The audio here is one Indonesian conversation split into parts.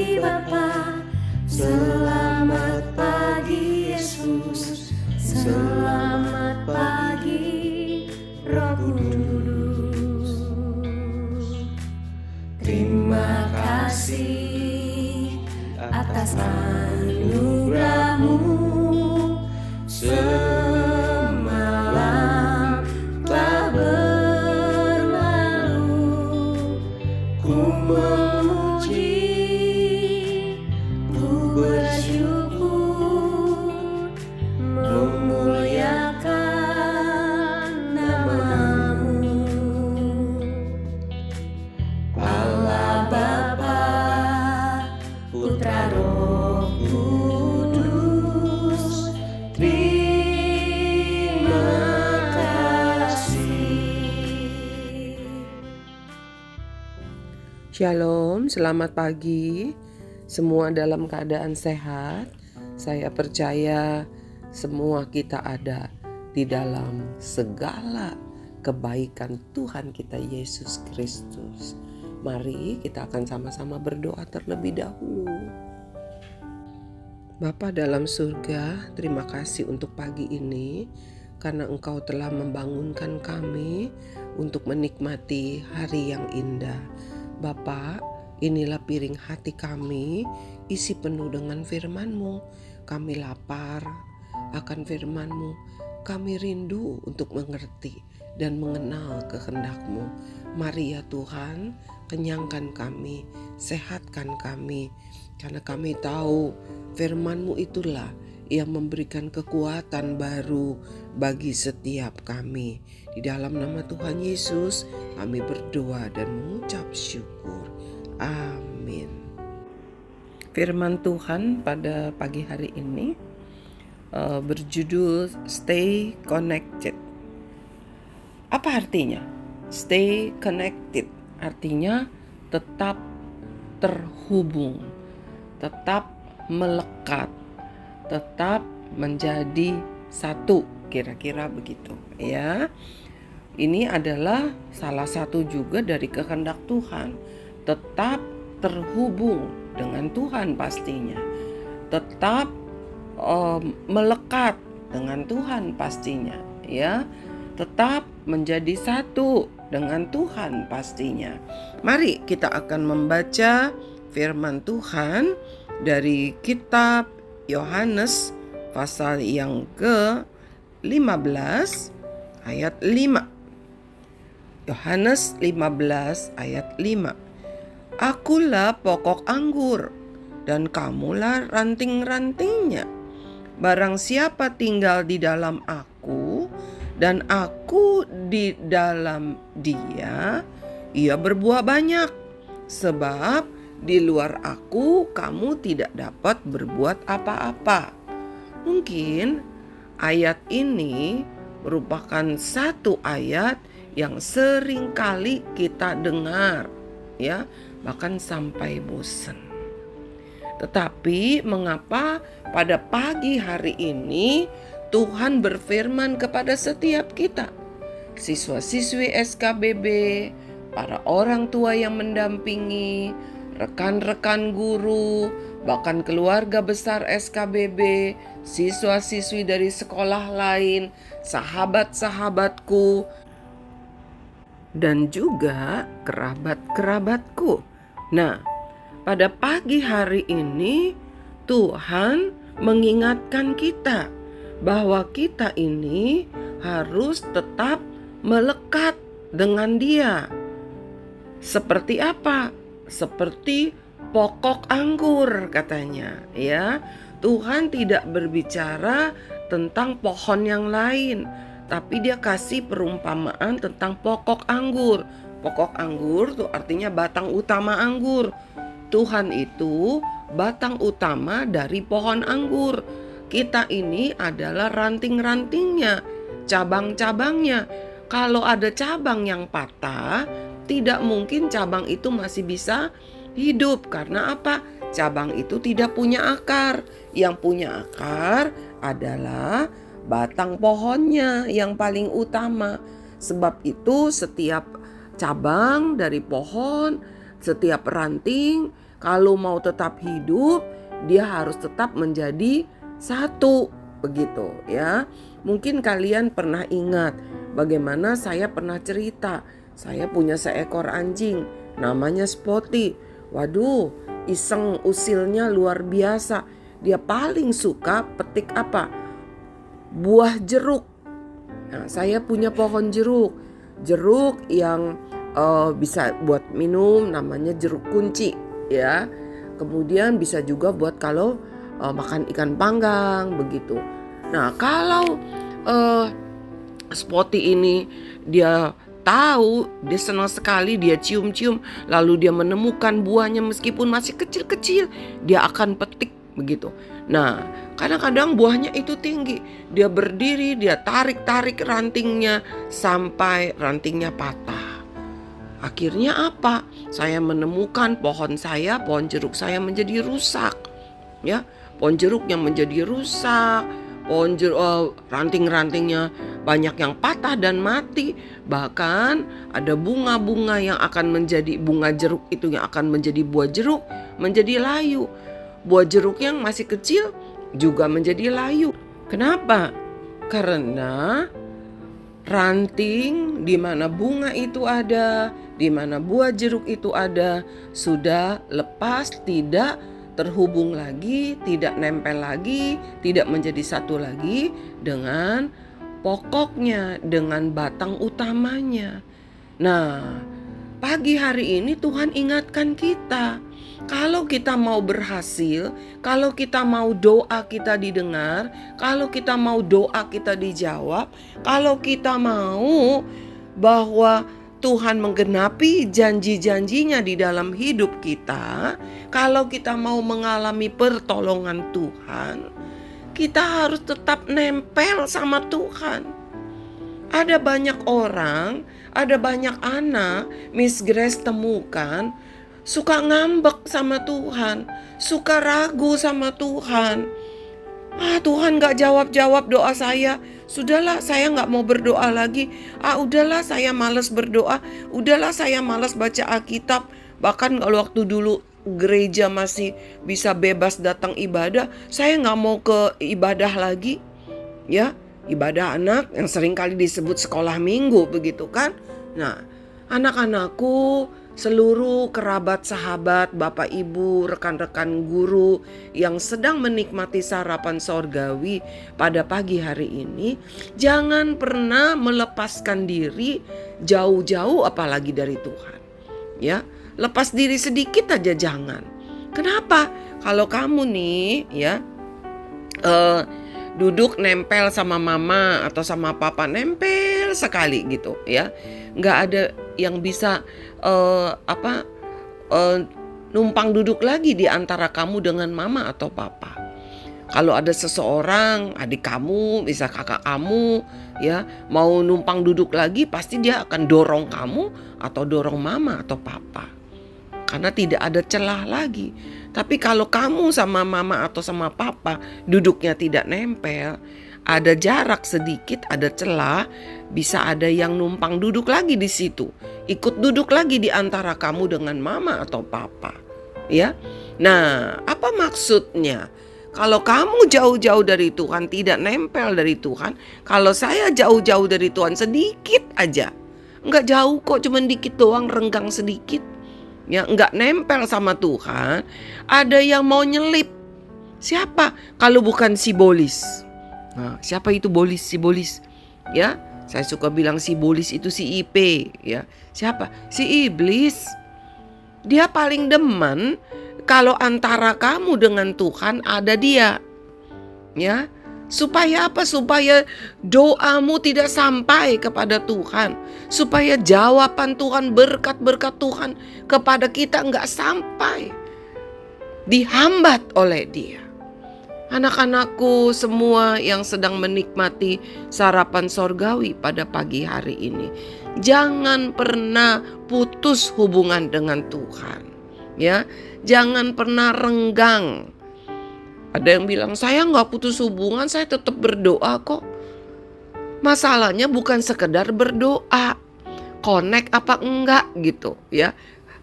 pagi Bapa, selamat pagi Yesus, selamat pagi Roh Kudus. Terima kasih atas anugerah-Mu. Semalam telah berlalu, ku memuji, ku bersyukur, memuliakan nama-Mu. Allah Bapa, Putra Roh Kudus, terima kasih. Shalom, selamat pagi. Semua dalam keadaan sehat. Saya percaya semua kita ada di dalam segala kebaikan Tuhan kita Yesus Kristus. Mari kita akan sama-sama berdoa terlebih dahulu. Bapa dalam surga, terima kasih untuk pagi ini karena Engkau telah membangunkan kami untuk menikmati hari yang indah. Bapa, inilah piring hati kami, isi penuh dengan firman-Mu. Kami lapar akan firman-Mu. Kami rindu untuk mengerti dan mengenal kehendak-Mu. Mari ya Tuhan, kenyangkan kami, sehatkan kami. Karena kami tahu firman-Mu itulah yang memberikan kekuatan baru bagi setiap kami. Di dalam nama Tuhan Yesus, kami berdoa dan mengucap syukur. Amin. Firman Tuhan pada pagi hari ini berjudul Stay Connected. Apa artinya? Stay connected artinya tetap terhubung, tetap melekat, tetap menjadi satu, kira-kira begitu ya. Ini adalah salah satu juga dari kehendak Tuhan, tetap terhubung dengan Tuhan pastinya, tetap melekat dengan Tuhan pastinya ya, tetap menjadi satu dengan Tuhan pastinya. Mari kita akan membaca firman Tuhan dari kitab Yohanes pasal yang ke-15 ayat 5. Yohanes 15 ayat 5. Akulah pokok anggur dan kamulah ranting-rantingnya. Barang siapa tinggal di dalam aku dan aku di dalam dia, ia berbuah banyak. Sebab di luar aku kamu tidak dapat berbuat apa-apa. Mungkin ayat ini merupakan satu ayat yang sering kali kita dengar ya, bahkan sampai bosan. Tetapi mengapa pada pagi hari ini Tuhan berfirman kepada setiap kita, siswa-siswi SKBB, para orang tua yang mendampingi, rekan-rekan guru, bahkan keluarga besar SKBB, siswa-siswi dari sekolah lain, sahabat-sahabatku, dan juga kerabat-kerabatku. Nah, pada pagi hari ini Tuhan mengingatkan kita bahwa kita ini harus tetap melekat dengan Dia. Seperti apa? Seperti pokok anggur katanya ya. Tuhan tidak berbicara tentang pohon yang lain, tapi Dia kasih perumpamaan tentang pokok anggur. Pokok anggur itu artinya batang utama anggur. Tuhan itu batang utama dari pohon anggur. Kita ini adalah ranting-rantingnya, cabang-cabangnya. Kalau ada cabang yang patah, tidak mungkin cabang itu masih bisa hidup. Karena apa? Cabang itu tidak punya akar. Yang punya akar adalah batang pohonnya yang paling utama. Sebab itu setiap cabang dari pohon, setiap ranting, Kalau mau tetap hidup, dia harus tetap menjadi satu, begitu ya. Mungkin kalian pernah ingat bagaimana saya pernah cerita, saya punya seekor anjing namanya Spotty. Waduh, iseng usilnya luar biasa. Dia paling suka petik apa? Buah jeruk. Nah, saya punya pohon jeruk. Jeruk yang bisa buat minum, namanya jeruk kunci ya. Kemudian bisa juga buat kalau makan ikan panggang begitu. Nah, kalau Spotty ini dia tahu, dia senang sekali, dia cium-cium, lalu dia menemukan buahnya meskipun masih kecil-kecil, dia akan petik begitu. Nah, kadang-kadang buahnya itu tinggi, dia berdiri, dia tarik-tarik rantingnya sampai rantingnya patah. Akhirnya apa? Saya menemukan pohon jeruk saya menjadi rusak. Ya, pohon jeruknya menjadi rusak. Ranting-rantingnya banyak yang patah dan mati. Bahkan ada bunga-bunga yang akan menjadi bunga jeruk itu yang akan menjadi buah jeruk, menjadi layu. Buah jeruk yang masih kecil juga menjadi layu. Kenapa? Karena ranting di mana bunga itu ada, di mana buah jeruk itu ada, sudah lepas, tidak terhubung lagi, tidak nempel lagi, tidak menjadi satu lagi dengan pokoknya, dengan batang utamanya. Nah, pagi hari ini Tuhan ingatkan kita, kalau kita mau berhasil, kalau kita mau doa kita didengar, kalau kita mau doa kita dijawab, kalau kita mau bahwa Tuhan menggenapi janji-janjinya di dalam hidup kita, kalau kita mau mengalami pertolongan Tuhan, kita harus tetap nempel sama Tuhan. Ada banyak orang, ada banyak anak, Miss Grace temukan, suka ngambek sama Tuhan, suka ragu sama Tuhan. Tuhan gak jawab-jawab doa saya. Sudahlah, saya gak mau berdoa lagi. Udahlah, saya malas berdoa. Udahlah, saya malas baca Alkitab. Bahkan kalau waktu dulu gereja masih bisa bebas datang ibadah, saya gak mau ke ibadah lagi. Ya, ibadah anak yang sering kali disebut sekolah minggu, begitu kan. Nah, anak-anakku, seluruh kerabat, sahabat, bapak ibu, rekan-rekan guru yang sedang menikmati sarapan sorgawi pada pagi hari ini, jangan pernah melepaskan diri jauh-jauh apalagi dari Tuhan. Ya, lepas diri sedikit aja jangan. Kenapa? Kalau kamu nih ya duduk nempel sama mama atau sama papa, nempel sekali gitu ya, nggak ada yang bisa numpang duduk lagi di antara kamu dengan mama atau papa. Kalau ada seseorang, adik kamu, bisa kakak kamu ya, mau numpang duduk lagi, pasti dia akan dorong kamu atau dorong mama atau papa, karena tidak ada celah lagi. Tapi kalau kamu sama mama atau sama papa duduknya tidak nempel, ada jarak sedikit, ada celah, bisa ada yang numpang duduk lagi di situ, ikut duduk lagi di antara kamu dengan mama atau papa. Ya, nah apa maksudnya? Kalau kamu jauh-jauh dari Tuhan, tidak nempel dari Tuhan, kalau saya jauh-jauh dari Tuhan sedikit aja, nggak jauh kok, cuman dikit doang, renggang sedikit. Ya, nggak nempel sama Tuhan, ada yang mau nyelip. Siapa? Kalau bukan si Bolis. Nah, siapa itu Bolis? Si Bolis. Ya, saya suka bilang si Bolis itu si IP. Ya, siapa? Si iblis. Dia paling demen kalau antara kamu dengan Tuhan ada dia. Ya, supaya apa? Supaya doamu tidak sampai kepada Tuhan, supaya jawaban Tuhan, berkat-berkat Tuhan kepada kita nggak sampai, dihambat oleh dia. Anak-anakku semua yang sedang menikmati sarapan sorgawi pada pagi hari ini, jangan pernah putus hubungan dengan Tuhan. Ya, jangan pernah renggang. Ada yang bilang, saya gak putus hubungan, saya tetap berdoa kok. Masalahnya bukan sekedar berdoa, connect apa enggak gitu ya.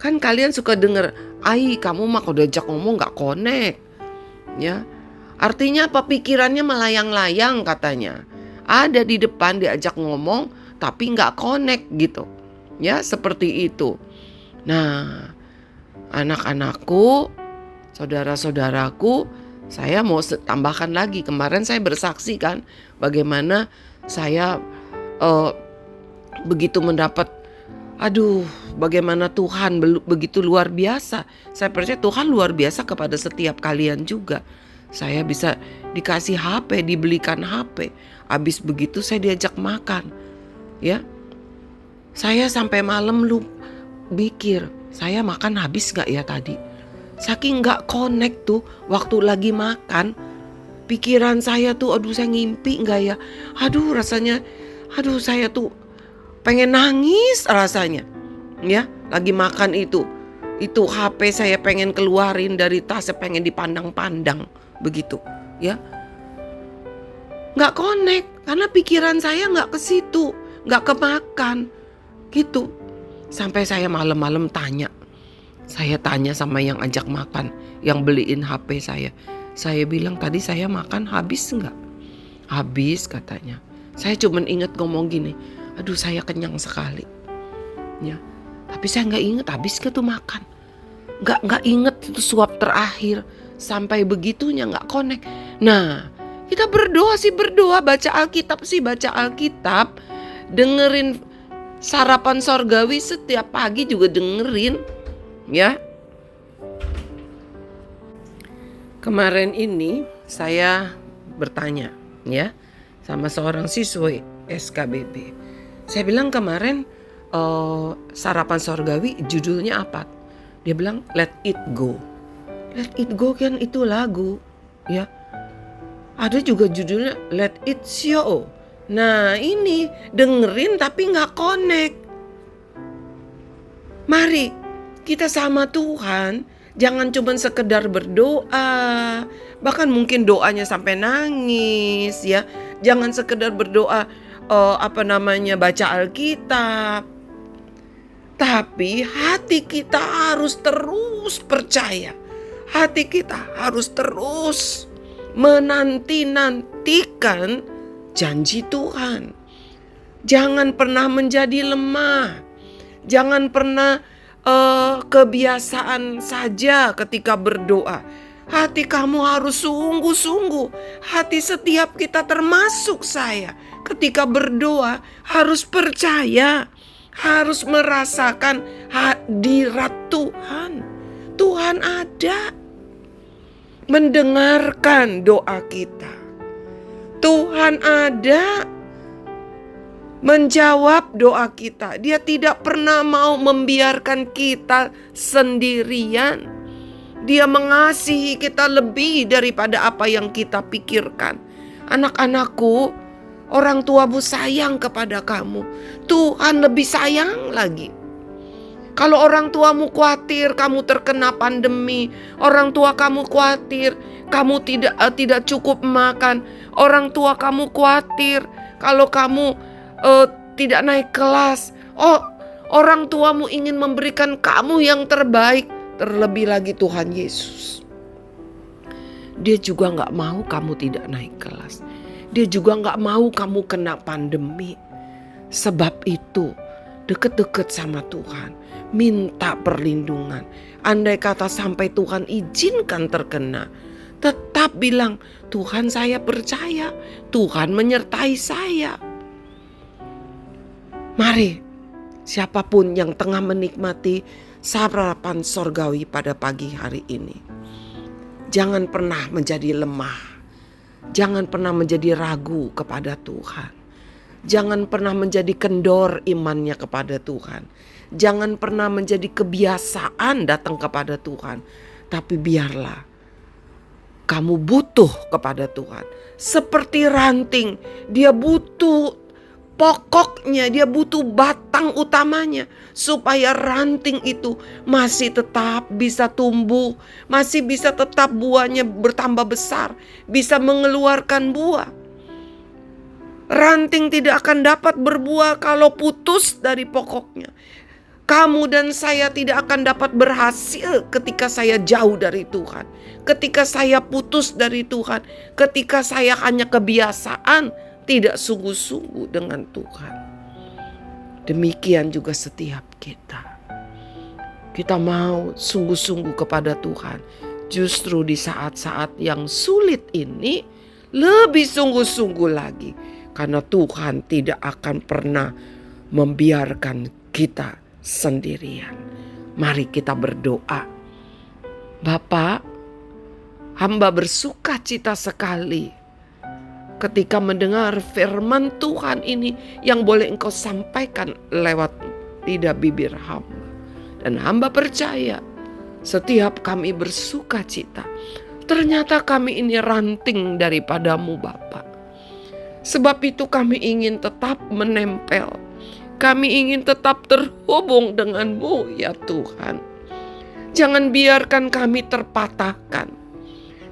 Kan kalian suka denger, kamu mah kalau diajak ngomong gak connect. Ya, artinya apa? Pikirannya melayang-layang katanya. Ada di depan diajak ngomong tapi gak connect gitu. Ya, seperti itu. Nah, anak-anakku, saudara-saudaraku, saya mau tambahkan lagi. Kemarin saya bersaksi kan bagaimana saya begitu mendapat, bagaimana Tuhan begitu luar biasa. Saya percaya Tuhan luar biasa kepada setiap kalian juga. Saya bisa dikasih HP, dibelikan HP. Habis begitu saya diajak makan. Ya, saya sampai malam mikir, saya makan habis gak ya tadi? Saking gak connect tuh waktu lagi makan. Pikiran saya tuh, saya ngimpi gak ya? Rasanya, saya tuh pengen nangis rasanya. Ya, lagi makan itu HP saya pengen keluarin dari tas, saya pengen dipandang-pandang begitu. Ya, gak connect karena pikiran saya gak ke situ, gak kemakan gitu. Sampai saya malam-malam Saya tanya sama yang ajak makan, yang beliin HP saya. Saya bilang, tadi saya makan habis enggak? Habis katanya. Saya cuman ingat ngomong gini, saya kenyang sekali. Ya, tapi saya nggak inget habis gak tuh makan. Nggak inget itu suap terakhir. Sampai begitunya nggak connect. Nah, kita berdoa, baca Alkitab. Dengerin sarapan sorgawi setiap pagi juga dengerin. Ya, kemarin ini saya bertanya ya sama seorang siswa SKBB. Saya bilang kemarin sarapan sorgawi judulnya apa? Dia bilang Let It Go. Let It Go kan itu lagu ya. Ada juga judulnya Let It Show. Nah ini dengerin tapi gak connect. Mari kita sama Tuhan, jangan cuma sekedar berdoa, bahkan mungkin doanya sampai nangis ya. Jangan sekedar berdoa baca Alkitab. Tapi hati kita harus terus percaya. Hati kita harus terus menanti-nantikan janji Tuhan. Jangan pernah menjadi lemah. Jangan pernah kebiasaan saja ketika berdoa. Hati kamu harus sungguh-sungguh. Hati setiap kita termasuk saya ketika berdoa harus percaya, harus merasakan hadirat Tuhan. Tuhan ada mendengarkan doa kita. Tuhan ada menjawab doa kita. Dia tidak pernah mau membiarkan kita sendirian. Dia mengasihi kita lebih daripada apa yang kita pikirkan. Anak-anakku, orang tuamu sayang kepada kamu. Tuhan lebih sayang lagi. Kalau orang tuamu khawatir kamu terkena pandemi, orang tua kamu khawatir kamu tidak cukup makan, orang tua kamu khawatir kalau kamu tidak naik kelas. Orang tuamu ingin memberikan kamu yang terbaik. Terlebih lagi Tuhan Yesus, Dia juga gak mau kamu tidak naik kelas. Dia juga gak mau kamu kena pandemi. Sebab itu deket-deket sama Tuhan, minta perlindungan. Andai kata sampai Tuhan izinkan terkena, tetap bilang, Tuhan saya percaya, Tuhan menyertai saya. Mari, siapapun yang tengah menikmati sarapan sorgawi pada pagi hari ini, jangan pernah menjadi lemah. Jangan pernah menjadi ragu kepada Tuhan. Jangan pernah menjadi kendor imannya kepada Tuhan. Jangan pernah menjadi kebiasaan datang kepada Tuhan. Tapi biarlah kamu butuh kepada Tuhan. Seperti ranting, dia butuh pokoknya, dia butuh batang utamanya supaya ranting itu masih tetap bisa tumbuh, masih bisa tetap buahnya bertambah besar, bisa mengeluarkan buah. Ranting tidak akan dapat berbuah kalau putus dari pokoknya. Kamu dan saya tidak akan dapat berhasil ketika saya jauh dari Tuhan. Ketika saya putus dari Tuhan. Ketika saya hanya kebiasaan tidak sungguh-sungguh dengan Tuhan. Demikian juga setiap kita. Kita mau sungguh-sungguh kepada Tuhan. Justru di saat-saat yang sulit ini lebih sungguh-sungguh lagi. Karena Tuhan tidak akan pernah membiarkan kita sendirian. Mari kita berdoa. Bapa, hamba bersuka cita sekali ketika mendengar firman Tuhan ini yang boleh Engkau sampaikan lewat lidah bibir hamba. Dan hamba percaya setiap kami bersuka cita. Ternyata kami ini ranting daripadamu Bapa. Sebab itu kami ingin tetap menempel. Kami ingin tetap terhubung denganmu ya Tuhan. Jangan biarkan kami terpatahkan.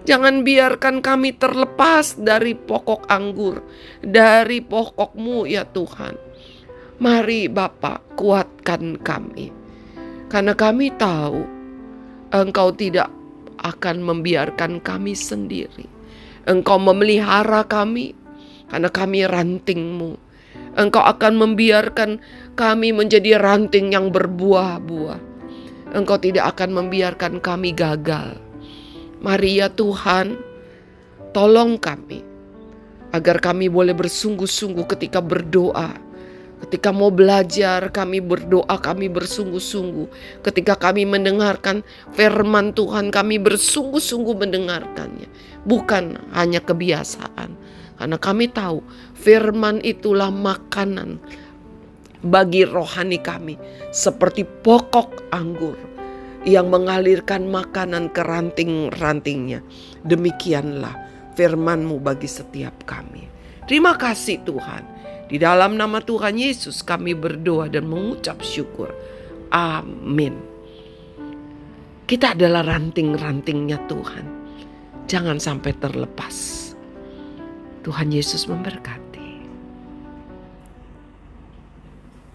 Jangan biarkan kami terlepas dari pokok anggur. Dari pokokmu ya Tuhan. Mari Bapa, kuatkan kami. Karena kami tahu Engkau tidak akan membiarkan kami sendiri. Engkau memelihara kami karena kami rantingmu. Engkau akan membiarkan kami menjadi ranting yang berbuah-buah. Engkau tidak akan membiarkan kami gagal. Mari ya Tuhan, tolong kami agar kami boleh bersungguh-sungguh ketika berdoa. Ketika mau belajar, kami berdoa, kami bersungguh-sungguh. Ketika kami mendengarkan firman Tuhan, kami bersungguh-sungguh mendengarkannya. Bukan hanya kebiasaan. Karena kami tahu firman itulah makanan bagi rohani kami. Seperti pokok anggur yang mengalirkan makanan ke ranting-rantingnya. Demikianlah firman-Mu bagi setiap kami. Terima kasih Tuhan. Di dalam nama Tuhan Yesus kami berdoa dan mengucap syukur. Amin. Kita adalah ranting-rantingnya Tuhan. Jangan sampai terlepas. Tuhan Yesus memberkati.